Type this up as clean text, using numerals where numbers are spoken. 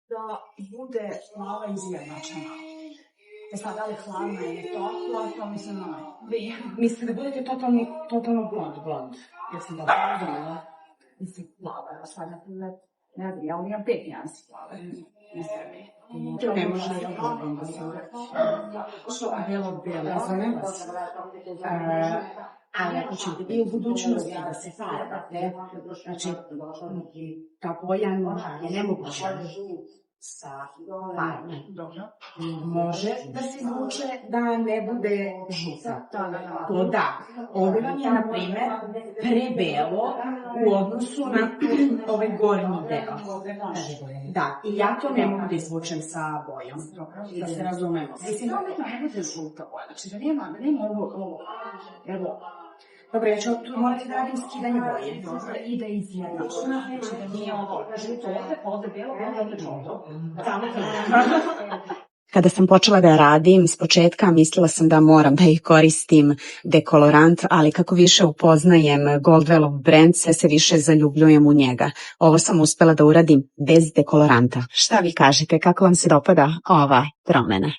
da bude plava izjednačena. Sad, da li hladna ili topla, to mislim na vi. Mislite da budete totalno blond. Ja sam da razumela. Mislim, plava, ja sad na primjer, ne znam, ja imam 5 nijansi plave. Ne sebi. To ne može da blond da se Belo, razumijem vas. Ali ako ćete i u budućnosti da se farbate, znači, ta boja je nemoguća sa farbom. Može da se izvuče da ne bude žuta. To da. Ovo vam je, na primjer, prebelo u odnosu na ovaj gornji deo. Da, i ja to ne mogu da izvučem sa bojom. Da se razumemo. Mislim, da ne bude žuta boja. Znači, da nema ovo. Evo. Dobro, ja ću tu morati da radim skidanje boje. I da izjednačena. Znači, da nije ovo žuto ovde belo, ovde žuto. Kada sam počela da radim, iz početka mislila sam da moram da ih koristim dekolorant, ali kako više upoznajem Goldwellov brend, sve se više zaljubljujem u njega. Ovo sam uspela da uradim bez dekoloranta. Šta vi kažete, kako vam se dopada ova promena?